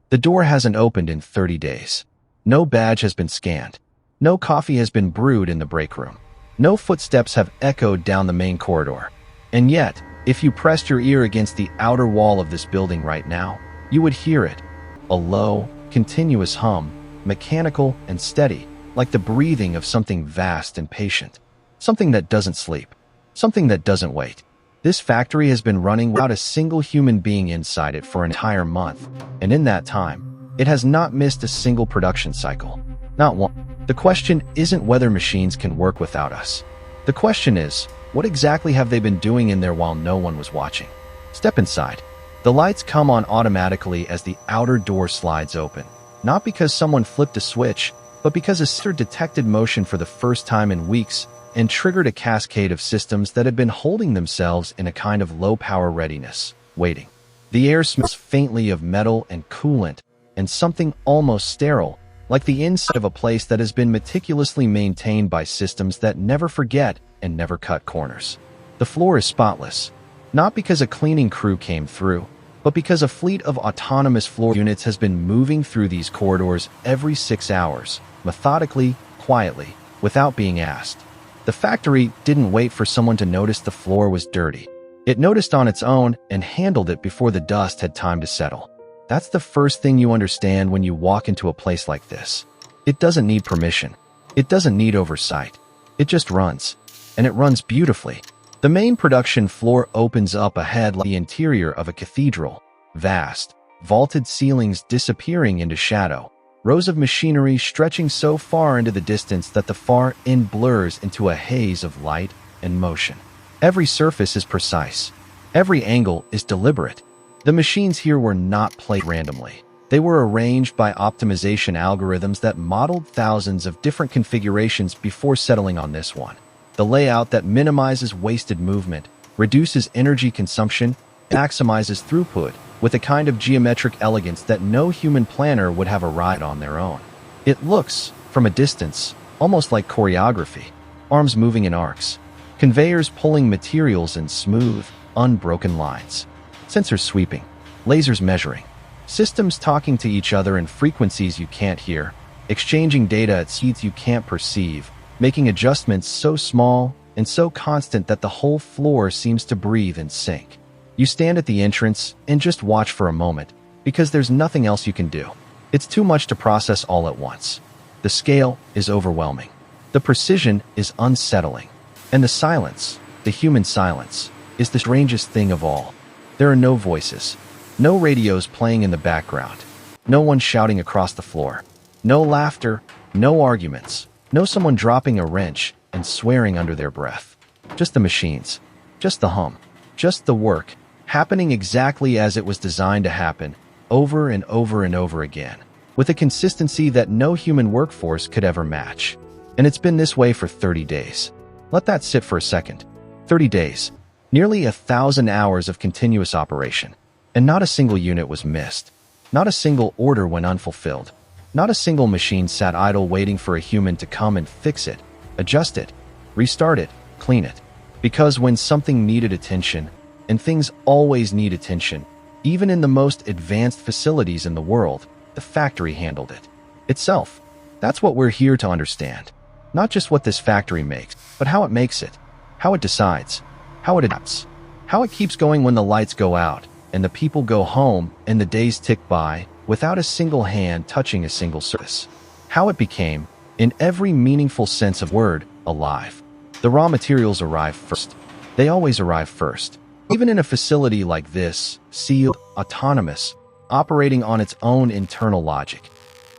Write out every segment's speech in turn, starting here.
The door hasn't opened in 30 days. No badge has been scanned. No coffee has been brewed in the break room. No footsteps have echoed down the main corridor. And yet, if you pressed your ear against the outer wall of this building right now, you would hear it. A low, continuous hum, mechanical and steady, like the breathing of something vast and patient. Something that doesn't sleep. Something that doesn't wait. This factory has been running without a single human being inside it for an entire month, and in that time, it has not missed a single production cycle. Not one. The question isn't whether machines can work without us. The question is, what exactly have they been doing in there while no one was watching? Step inside. The lights come on automatically as the outer door slides open, not because someone flipped a switch, but because a sensor detected motion for the first time in weeks and triggered a cascade of systems that had been holding themselves in a kind of low-power readiness, waiting. The air smells faintly of metal and coolant, and something almost sterile, like the inside of a place that has been meticulously maintained by systems that never forget and never cut corners. The floor is spotless, not because a cleaning crew came through, but because a fleet of autonomous floor units has been moving through these corridors every 6 hours, methodically, quietly, without being asked. The factory didn't wait for someone to notice the floor was dirty. It noticed on its own and handled it before the dust had time to settle. That's the first thing you understand when you walk into a place like this. It doesn't need permission. It doesn't need oversight. It just runs. And it runs beautifully. The main production floor opens up ahead like the interior of a cathedral. Vast, vaulted ceilings disappearing into shadow. Rows of machinery stretching so far into the distance that the far end blurs into a haze of light and motion. Every surface is precise. Every angle is deliberate. The machines here were not placed randomly. They were arranged by optimization algorithms that modeled thousands of different configurations before settling on this one. The layout that minimizes wasted movement, reduces energy consumption, and maximizes throughput with a kind of geometric elegance that no human planner would have arrived on their own. It looks, from a distance, almost like choreography. Arms moving in arcs. Conveyors pulling materials in smooth, unbroken lines. Sensors sweeping. Lasers measuring. Systems talking to each other in frequencies you can't hear. Exchanging data at speeds you can't perceive. Making adjustments so small and so constant that the whole floor seems to breathe in sync. You stand at the entrance and just watch for a moment, because there's nothing else you can do. It's too much to process all at once. The scale is overwhelming. The precision is unsettling. And the silence, the human silence, is the strangest thing of all. There are no voices, no radios playing in the background, no one shouting across the floor, no laughter, no arguments, no someone dropping a wrench and swearing under their breath. Just the machines, just the hum, just the work, happening exactly as it was designed to happen, over and over and over again, with a consistency that no human workforce could ever match. And it's been this way for 30 days. Let that sit for a second. 30 days. Nearly 1,000 hours of continuous operation. And not a single unit was missed. Not a single order went unfulfilled. Not a single machine sat idle waiting for a human to come and fix it, adjust it, restart it, clean it. Because when something needed attention, and things always need attention, even in the most advanced facilities in the world, the factory handled it. Itself. That's what we're here to understand. Not just what this factory makes, but how it makes it. How it decides. How it adapts. How it keeps going when the lights go out, and the people go home, and the days tick by, without a single hand touching a single surface. How it became, in every meaningful sense of word, alive. The raw materials arrive first. They always arrive first. Even in a facility like this, sealed, autonomous, operating on its own internal logic.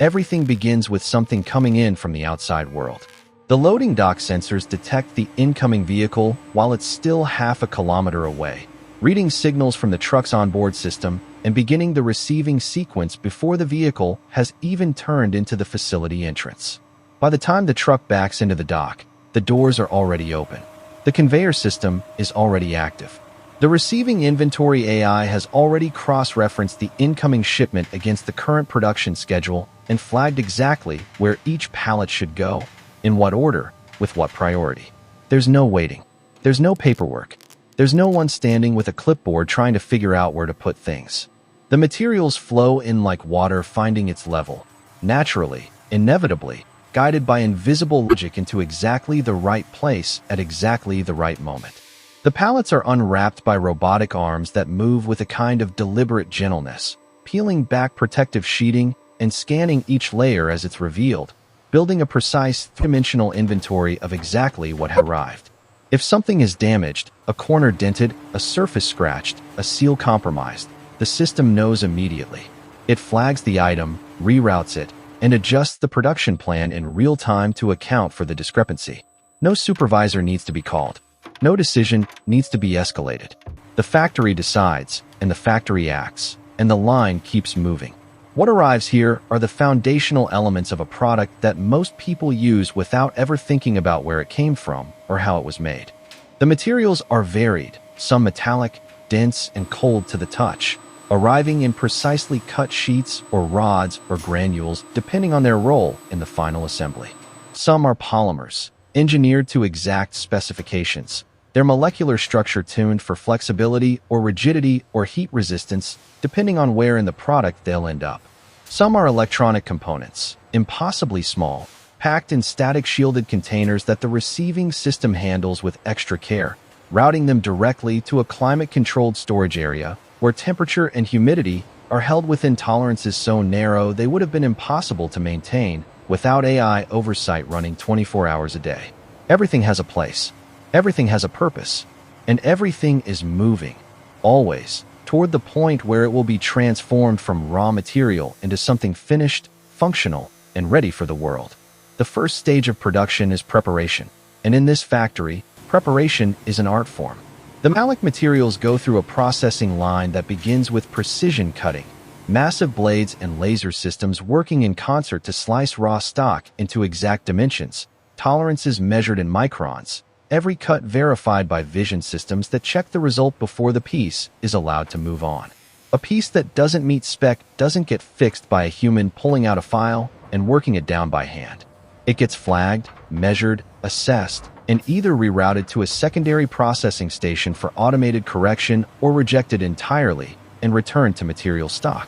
Everything begins with something coming in from the outside world. The loading dock sensors detect the incoming vehicle while it's still half a kilometer away, reading signals from the truck's onboard system and beginning the receiving sequence before the vehicle has even turned into the facility entrance. By the time the truck backs into the dock, the doors are already open. The conveyor system is already active. The receiving inventory AI has already cross-referenced the incoming shipment against the current production schedule and flagged exactly where each pallet should go, in what order, with what priority. There's no waiting. There's no paperwork. There's no one standing with a clipboard trying to figure out where to put things. The materials flow in like water, finding its level, naturally, inevitably, guided by invisible logic into exactly the right place at exactly the right moment. The pallets are unwrapped by robotic arms that move with a kind of deliberate gentleness, peeling back protective sheeting and scanning each layer as it's revealed, building a precise three-dimensional inventory of exactly what has arrived. If something is damaged, a corner dented, a surface scratched, a seal compromised, the system knows immediately. It flags the item, reroutes it, and adjusts the production plan in real time to account for the discrepancy. No supervisor needs to be called. No decision needs to be escalated. The factory decides, and the factory acts, and the line keeps moving. What arrives here are the foundational elements of a product that most people use without ever thinking about where it came from or how it was made. The materials are varied, some metallic, dense, and cold to the touch, arriving in precisely cut sheets or rods or granules depending on their role in the final assembly. Some are polymers, engineered to exact specifications, their molecular structure tuned for flexibility or rigidity or heat resistance depending on where in the product they'll end up. Some are electronic components, impossibly small, packed in static shielded containers that the receiving system handles with extra care, routing them directly to a climate-controlled storage area where temperature and humidity are held within tolerances so narrow they would have been impossible to maintain without AI oversight running 24 hours a day. Everything has a place, everything has a purpose, and everything is moving, always, toward the point where it will be transformed from raw material into something finished, functional, and ready for the world. The first stage of production is preparation, and in this factory, preparation is an art form. The metallic materials go through a processing line that begins with precision cutting, massive blades and laser systems working in concert to slice raw stock into exact dimensions, tolerances measured in microns, every cut verified by vision systems that check the result before the piece is allowed to move on. A piece that doesn't meet spec doesn't get fixed by a human pulling out a file and working it down by hand. It gets flagged, measured, assessed, and either rerouted to a secondary processing station for automated correction or rejected entirely and returned to material stock.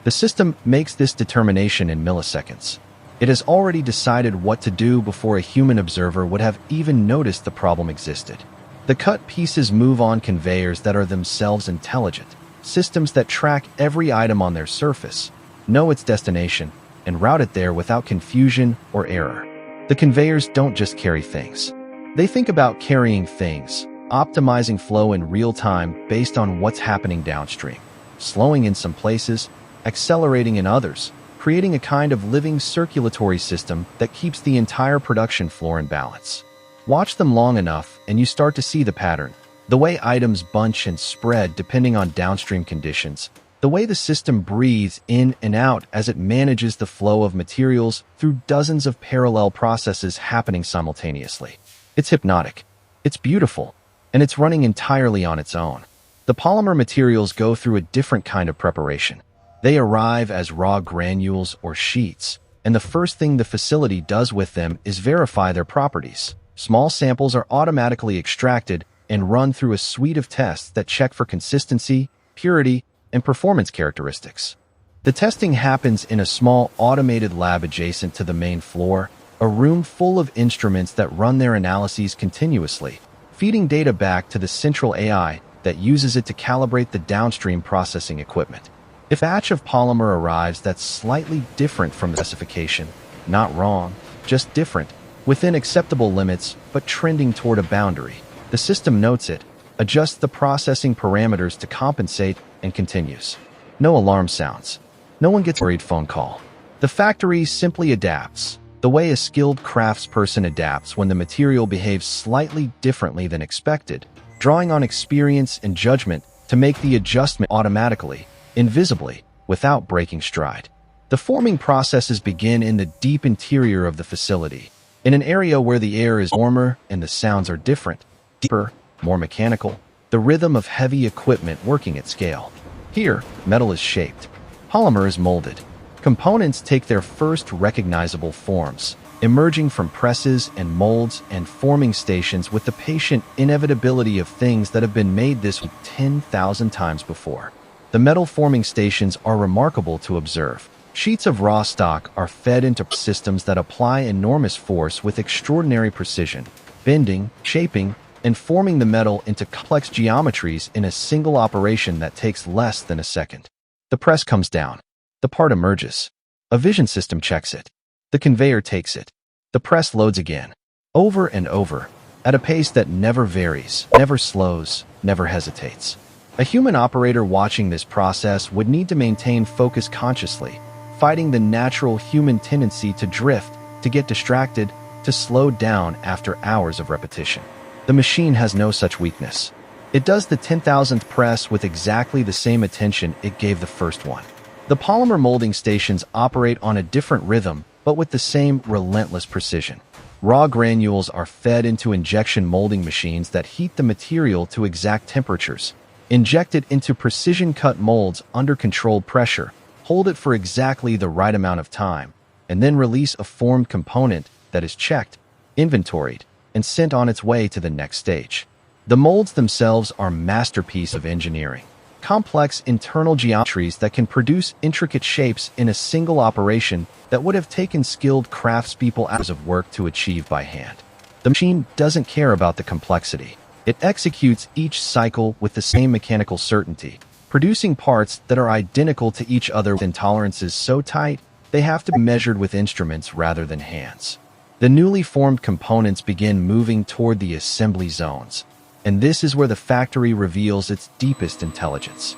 The system makes this determination in milliseconds. It has already decided what to do before a human observer would have even noticed the problem existed. The cut pieces move on conveyors that are themselves intelligent, systems that track every item on their surface, know its destination, and route it there without confusion or error. The conveyors don't just carry things. They think about carrying things, optimizing flow in real time based on what's happening downstream, slowing in some places, accelerating in others, creating a kind of living circulatory system that keeps the entire production floor in balance. Watch them long enough and you start to see the pattern, the way items bunch and spread depending on downstream conditions, the way the system breathes in and out as it manages the flow of materials through dozens of parallel processes happening simultaneously. It's hypnotic, it's beautiful, and it's running entirely on its own. The polymer materials go through a different kind of preparation. They arrive as raw granules or sheets, and the first thing the facility does with them is verify their properties. Small samples are automatically extracted and run through a suite of tests that check for consistency, purity, and performance characteristics. The testing happens in a small automated lab adjacent to the main floor, a room full of instruments that run their analyses continuously, feeding data back to the central AI that uses it to calibrate the downstream processing equipment. If a batch of polymer arrives that's slightly different from the specification, not wrong, just different, within acceptable limits but trending toward a boundary, the system notes it, adjusts the processing parameters to compensate, and continues. No alarm sounds. No one gets a worried phone call. The factory simply adapts, the way a skilled craftsperson adapts when the material behaves slightly differently than expected, drawing on experience and judgment to make the adjustment automatically, invisibly, without breaking stride. The forming processes begin in the deep interior of the facility, in an area where the air is warmer and the sounds are different, deeper, more mechanical, the rhythm of heavy equipment working at scale. Here, metal is shaped. Polymer is molded. Components take their first recognizable forms, emerging from presses and molds and forming stations with the patient inevitability of things that have been made this way 10,000 times before. The metal forming stations are remarkable to observe. Sheets of raw stock are fed into systems that apply enormous force with extraordinary precision, bending, shaping, and forming the metal into complex geometries in a single operation that takes less than a second. The press comes down. The part emerges. A vision system checks it. The conveyor takes it. The press loads again, over and over, at a pace that never varies, never slows, never hesitates. A human operator watching this process would need to maintain focus consciously, fighting the natural human tendency to drift, to get distracted, to slow down after hours of repetition. The machine has no such weakness. It does the 10,000th press with exactly the same attention it gave the first one. The polymer molding stations operate on a different rhythm, but with the same relentless precision. Raw granules are fed into injection molding machines that heat the material to exact temperatures, inject it into precision-cut molds under controlled pressure, hold it for exactly the right amount of time, and then release a formed component that is checked, inventoried, and sent on its way to the next stage. The molds themselves are masterpieces of engineering, complex internal geometries that can produce intricate shapes in a single operation that would have taken skilled craftspeople hours of work to achieve by hand. The machine doesn't care about the complexity. It executes each cycle with the same mechanical certainty, producing parts that are identical to each other with tolerances so tight they have to be measured with instruments rather than hands. The newly formed components begin moving toward the assembly zones, and this is where the factory reveals its deepest intelligence.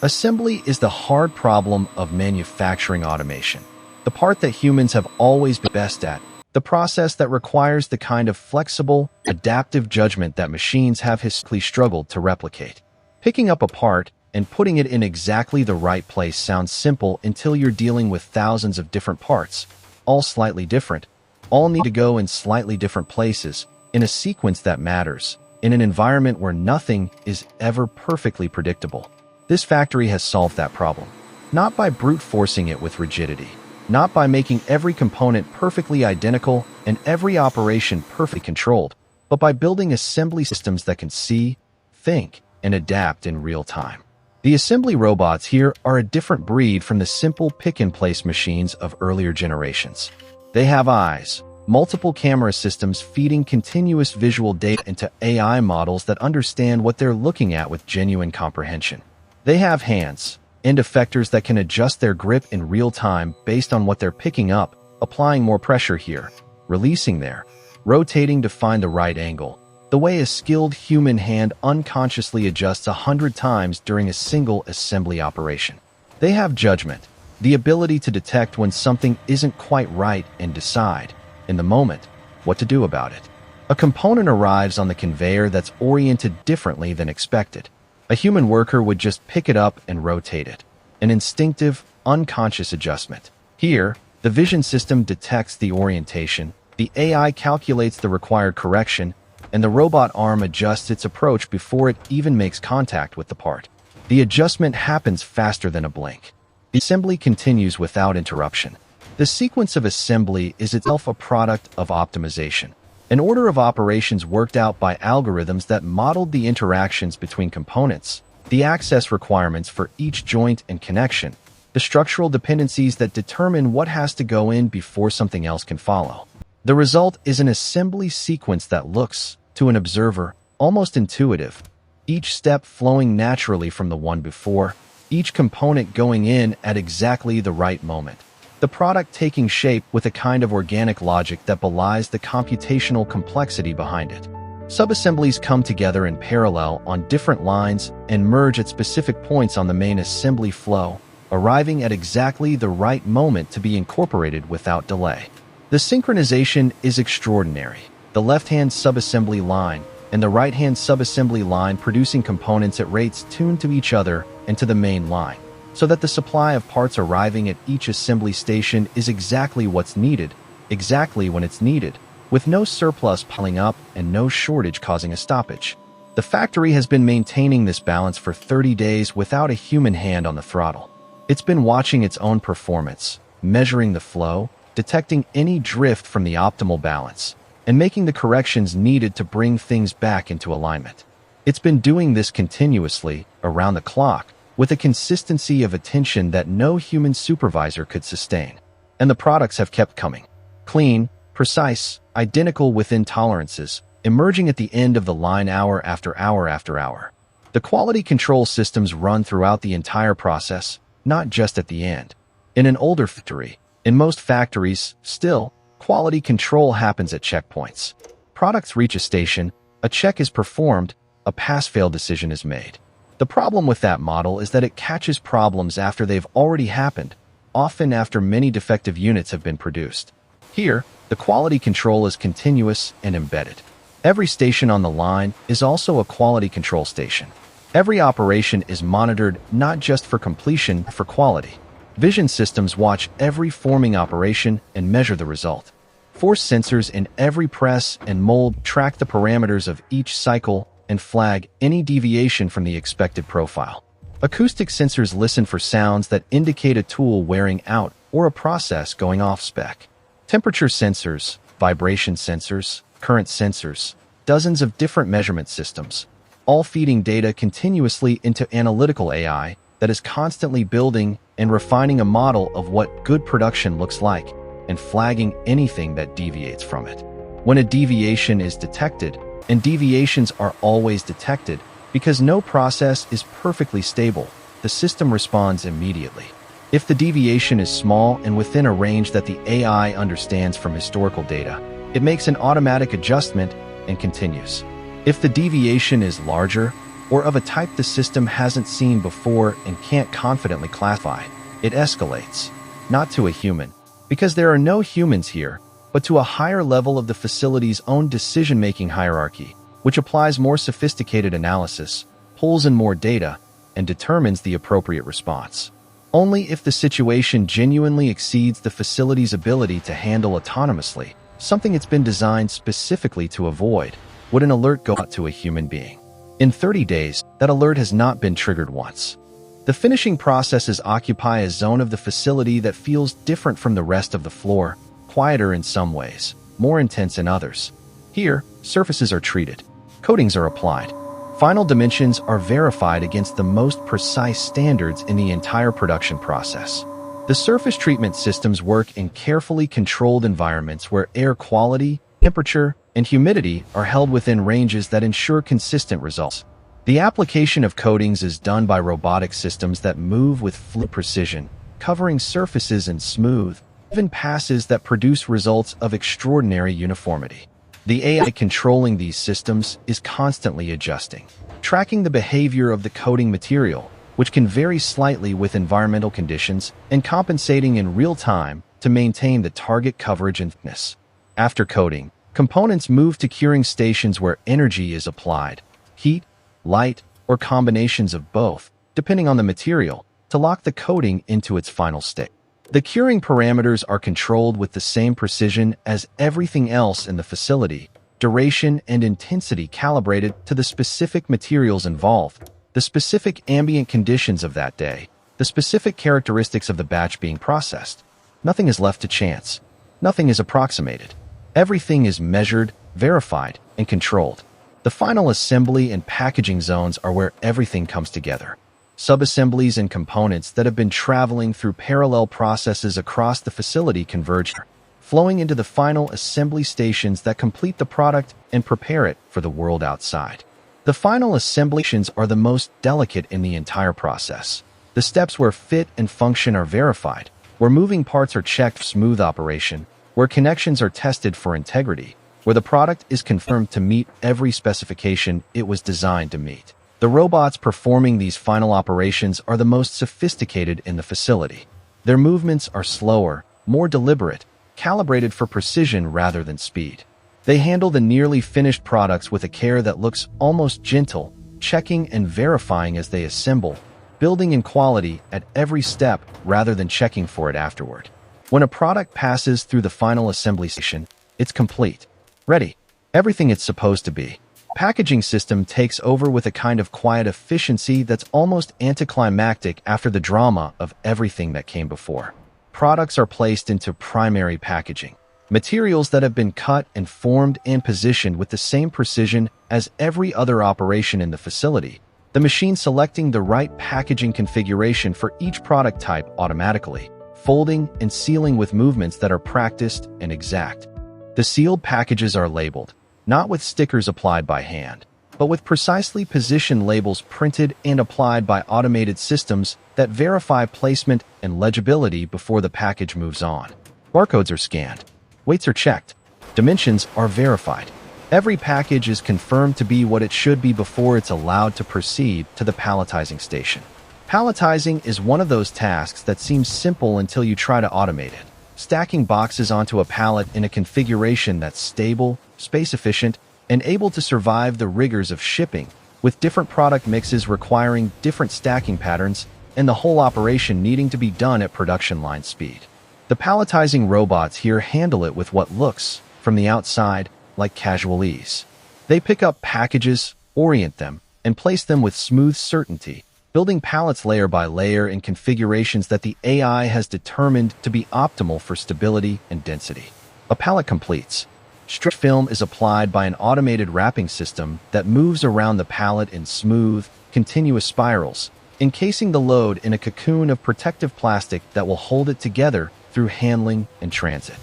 Assembly is the hard problem of manufacturing automation, the part that humans have always been best at, the process that requires the kind of flexible, adaptive judgment that machines have historically struggled to replicate. Picking up a part and putting it in exactly the right place sounds simple until you're dealing with thousands of different parts, all slightly different, all need to go in slightly different places, in a sequence that matters, in an environment where nothing is ever perfectly predictable. This factory has solved that problem, not by brute forcing it with rigidity, not by making every component perfectly identical and every operation perfectly controlled, but by building assembly systems that can see, think, and adapt in real time. The assembly robots here are a different breed from the simple pick-and-place machines of earlier generations. They have eyes, multiple camera systems feeding continuous visual data into AI models that understand what they're looking at with genuine comprehension. They have hands, end effectors that can adjust their grip in real time based on what they're picking up, applying more pressure here, releasing there, rotating to find the right angle, the way a skilled human hand unconsciously adjusts 100 times during a single assembly operation. They have judgment, the ability to detect when something isn't quite right and decide, in the moment, what to do about it. A component arrives on the conveyor that's oriented differently than expected. A human worker would just pick it up and rotate it. An instinctive, unconscious adjustment. Here, the vision system detects the orientation, the AI calculates the required correction, and the robot arm adjusts its approach before it even makes contact with the part. The adjustment happens faster than a blink. The assembly continues without interruption. The sequence of assembly is itself a product of optimization, an order of operations worked out by algorithms that modeled the interactions between components, the access requirements for each joint and connection, the structural dependencies that determine what has to go in before something else can follow. The result is an assembly sequence that looks, to an observer, almost intuitive, each step flowing naturally from the one before, each component going in at exactly the right moment. The product taking shape with a kind of organic logic that belies the computational complexity behind it. Subassemblies come together in parallel on different lines and merge at specific points on the main assembly flow, arriving at exactly the right moment to be incorporated without delay. The synchronization is extraordinary. The left-hand subassembly line and the right-hand subassembly line producing components at rates tuned to each other and to the main line, so that the supply of parts arriving at each assembly station is exactly what's needed, exactly when it's needed, with no surplus piling up and no shortage causing a stoppage. The factory has been maintaining this balance for 30 days without a human hand on the throttle. It's been watching its own performance, measuring the flow, detecting any drift from the optimal balance, and making the corrections needed to bring things back into alignment. It's been doing this continuously, around the clock, with a consistency of attention that no human supervisor could sustain. And the products have kept coming. Clean, precise, identical within tolerances, emerging at the end of the line hour after hour after hour. The quality control systems run throughout the entire process, not just at the end. In an older factory, in most factories, still, quality control happens at checkpoints. Products reach a station, a check is performed, a pass-fail decision is made. The problem with that model is that it catches problems after they've already happened, often after many defective units have been produced. Here, the quality control is continuous and embedded. Every station on the line is also a quality control station. Every operation is monitored not just for completion, but for quality. Vision systems watch every forming operation and measure the result. Force sensors in every press and mold track the parameters of each cycle and flag any deviation from the expected profile. Acoustic sensors listen for sounds that indicate a tool wearing out or a process going off spec. Temperature sensors, vibration sensors, current sensors, dozens of different measurement systems, all feeding data continuously into analytical AI that is constantly building and refining a model of what good production looks like and flagging anything that deviates from it. When a deviation is detected, and deviations are always detected because no process is perfectly stable, the system responds immediately. If the deviation is small and within a range that the AI understands from historical data, it makes an automatic adjustment and continues. If the deviation is larger or of a type the system hasn't seen before and can't confidently classify, it escalates, not to a human, because there are no humans here, but to a higher level of the facility's own decision-making hierarchy, which applies more sophisticated analysis, pulls in more data, and determines the appropriate response. Only if the situation genuinely exceeds the facility's ability to handle autonomously, something it's been designed specifically to avoid, would an alert go out to a human being. In 30 days, that alert has not been triggered once. The finishing processes occupy a zone of the facility that feels different from the rest of the floor, quieter in some ways, more intense in others. Here, surfaces are treated, coatings are applied, final dimensions are verified against the most precise standards in the entire production process. The surface treatment systems work in carefully controlled environments where air quality, temperature, and humidity are held within ranges that ensure consistent results. The application of coatings is done by robotic systems that move with fluid precision, covering surfaces in smooth, even passes that produce results of extraordinary uniformity. The AI controlling these systems is constantly adjusting, tracking the behavior of the coating material, which can vary slightly with environmental conditions, and compensating in real time to maintain the target coverage and thickness. After coating, components move to curing stations where energy is applied, heat, light, or combinations of both, depending on the material, to lock the coating into its final state. The curing parameters are controlled with the same precision as everything else in the facility, duration and intensity calibrated to the specific materials involved, the specific ambient conditions of that day, the specific characteristics of the batch being processed. Nothing is left to chance. Nothing is approximated. Everything is measured, verified, and controlled. The final assembly and packaging zones are where everything comes together. Subassemblies and components that have been traveling through parallel processes across the facility converge, flowing into the final assembly stations that complete the product and prepare it for the world outside. The final assembly stations are the most delicate in the entire process. The steps where fit and function are verified, where moving parts are checked for smooth operation, where connections are tested for integrity, where the product is confirmed to meet every specification it was designed to meet. The robots performing these final operations are the most sophisticated in the facility. Their movements are slower, more deliberate, calibrated for precision rather than speed. They handle the nearly finished products with a care that looks almost gentle, checking and verifying as they assemble, building in quality at every step rather than checking for it afterward. When a product passes through the final assembly station, it's complete, ready, everything it's supposed to be. Packaging system takes over with a kind of quiet efficiency that's almost anticlimactic after the drama of everything that came before. Products are placed into primary packaging, materials that have been cut and formed and positioned with the same precision as every other operation in the facility, the machine selecting the right packaging configuration for each product type automatically, folding and sealing with movements that are practiced and exact. The sealed packages are labeled, not with stickers applied by hand, but with precisely positioned labels printed and applied by automated systems that verify placement and legibility before the package moves on. Barcodes are scanned, weights are checked, dimensions are verified. Every package is confirmed to be what it should be before it's allowed to proceed to the palletizing station. Palletizing is one of those tasks that seems simple until you try to automate it. Stacking boxes onto a pallet in a configuration that's stable, space-efficient, and able to survive the rigors of shipping, with different product mixes requiring different stacking patterns and the whole operation needing to be done at production line speed. The palletizing robots here handle it with what looks, from the outside, like casual ease. They pick up packages, orient them, and place them with smooth certainty, building pallets layer by layer in configurations that the AI has determined to be optimal for stability and density. A pallet completes. Stretch film is applied by an automated wrapping system that moves around the pallet in smooth, continuous spirals, encasing the load in a cocoon of protective plastic that will hold it together through handling and transit.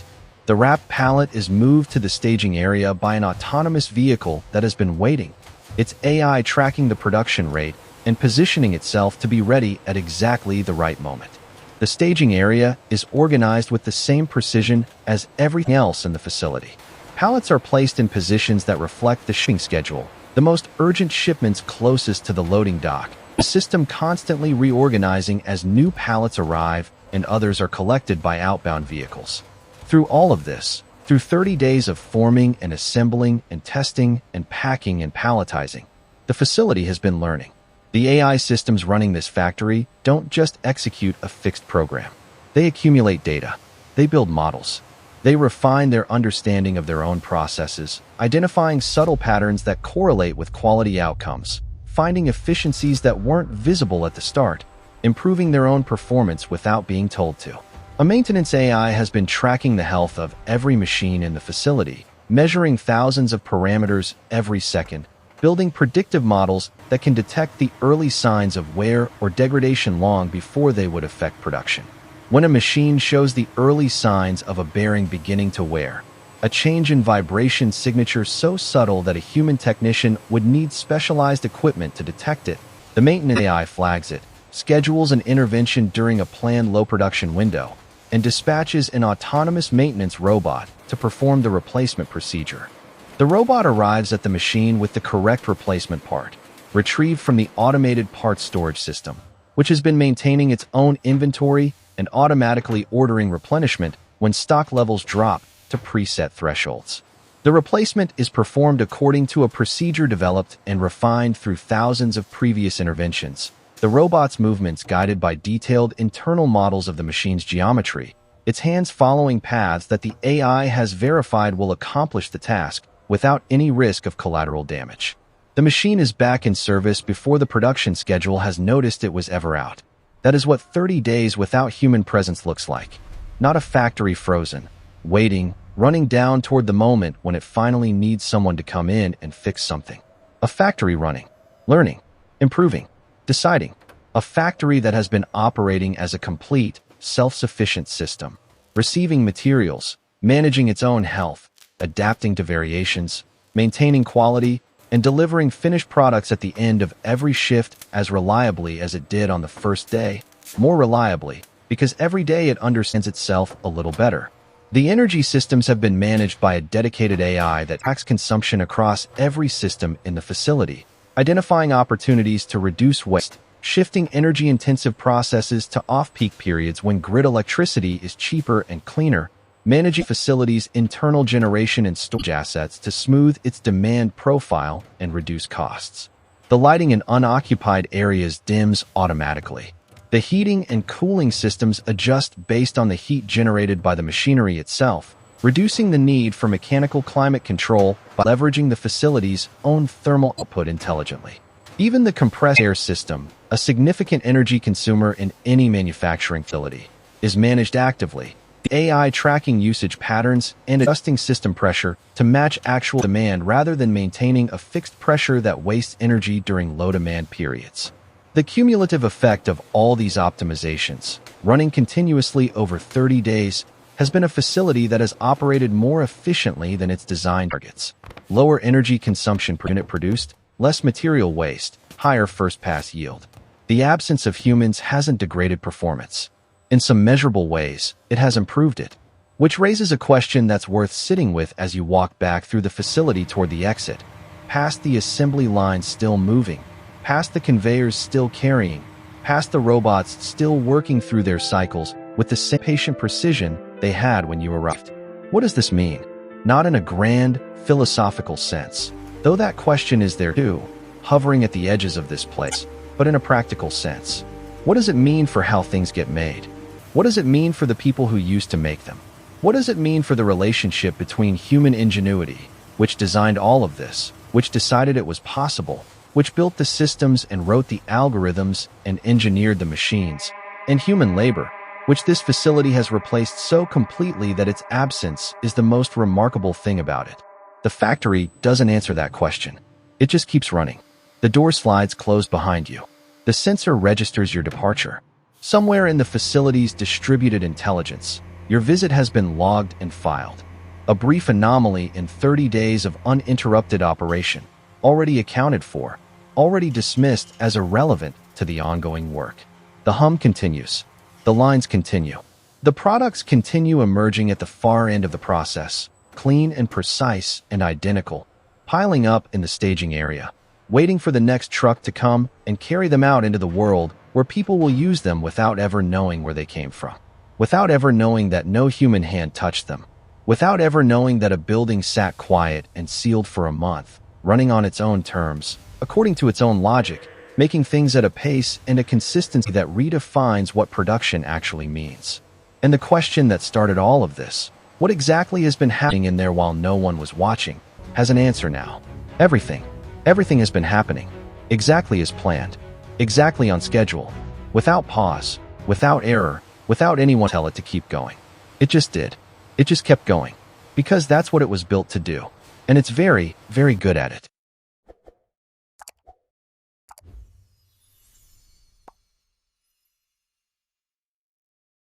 The wrapped pallet is moved to the staging area by an autonomous vehicle that has been waiting, its AI tracking the production rate and positioning itself to be ready at exactly the right moment. The staging area is organized with the same precision as everything else in the facility. Pallets are placed in positions that reflect the shipping schedule, the most urgent shipments closest to the loading dock, the system constantly reorganizing as new pallets arrive and others are collected by outbound vehicles. Through all of this, through 30 days of forming and assembling and testing and packing and palletizing, the facility has been learning. The AI systems running this factory don't just execute a fixed program. They accumulate data. They build models. They refine their understanding of their own processes, identifying subtle patterns that correlate with quality outcomes, finding efficiencies that weren't visible at the start, improving their own performance without being told to. A maintenance AI has been tracking the health of every machine in the facility, measuring thousands of parameters every second, building predictive models that can detect the early signs of wear or degradation long before they would affect production. When a machine shows the early signs of a bearing beginning to wear, a change in vibration signature so subtle that a human technician would need specialized equipment to detect it, the maintenance AI flags it, schedules an intervention during a planned low production window, and dispatches an autonomous maintenance robot to perform the replacement procedure. The robot arrives at the machine with the correct replacement part, retrieved from the automated parts storage system, which has been maintaining its own inventory and automatically ordering replenishment when stock levels drop to preset thresholds. The replacement is performed according to a procedure developed and refined through thousands of previous interventions, the robot's movements guided by detailed internal models of the machine's geometry, its hands following paths that the AI has verified will accomplish the task without any risk of collateral damage. The machine is back in service before the production schedule has noticed it was ever out. That is what 30 days without human presence looks like. Not a factory frozen, waiting, running down toward the moment when it finally needs someone to come in and fix something. A factory running, learning, improving, deciding. A factory that has been operating as a complete, self-sufficient system, receiving materials, managing its own health, adapting to variations, maintaining quality, and delivering finished products at the end of every shift as reliably as it did on the first day, more reliably, because every day it understands itself a little better. The energy systems have been managed by a dedicated AI that tracks consumption across every system in the facility, identifying opportunities to reduce waste, shifting energy-intensive processes to off-peak periods when grid electricity is cheaper and cleaner, managing facilities' internal generation and storage assets to smooth its demand profile and reduce costs. The lighting in unoccupied areas dims automatically. The heating and cooling systems adjust based on the heat generated by the machinery itself, reducing the need for mechanical climate control by leveraging the facility's own thermal output intelligently. Even the compressed air system, a significant energy consumer in any manufacturing facility, is managed actively. AI tracking usage patterns and adjusting system pressure to match actual demand rather than maintaining a fixed pressure that wastes energy during low-demand periods. The cumulative effect of all these optimizations, running continuously over 30 days, has been a facility that has operated more efficiently than its design targets. Lower energy consumption per unit produced, less material waste, higher first-pass yield. The absence of humans hasn't degraded performance. In some measurable ways, it has improved it, which raises a question that's worth sitting with as you walk back through the facility toward the exit, past the assembly lines still moving, past the conveyors still carrying, past the robots still working through their cycles with the same patient precision they had when you arrived. What does this mean? Not in a grand, philosophical sense, though that question is there too, hovering at the edges of this place, but in a practical sense. What does it mean for how things get made? What does it mean for the people who used to make them? What does it mean for the relationship between human ingenuity, which designed all of this, which decided it was possible, which built the systems and wrote the algorithms and engineered the machines, and human labor, which this facility has replaced so completely that its absence is the most remarkable thing about it? The factory doesn't answer that question. It just keeps running. The door slides close behind you. The sensor registers your departure. Somewhere in the facility's distributed intelligence, your visit has been logged and filed. A brief anomaly in 30 days of uninterrupted operation, already accounted for, already dismissed as irrelevant to the ongoing work. The hum continues. The lines continue. The products continue emerging at the far end of the process, clean and precise and identical, piling up in the staging area, waiting for the next truck to come and carry them out into the world where people will use them without ever knowing where they came from, without ever knowing that no human hand touched them, without ever knowing that a building sat quiet and sealed for a month, running on its own terms, according to its own logic, making things at a pace and a consistency that redefines what production actually means. And the question that started all of this, what exactly has been happening in there while no one was watching, has an answer now. Everything. Everything has been happening. Exactly as planned. Exactly on schedule. Without pause. Without error. Without anyone tell it to keep going. It just did. It just kept going. Because that's what it was built to do. And it's very, very good at it.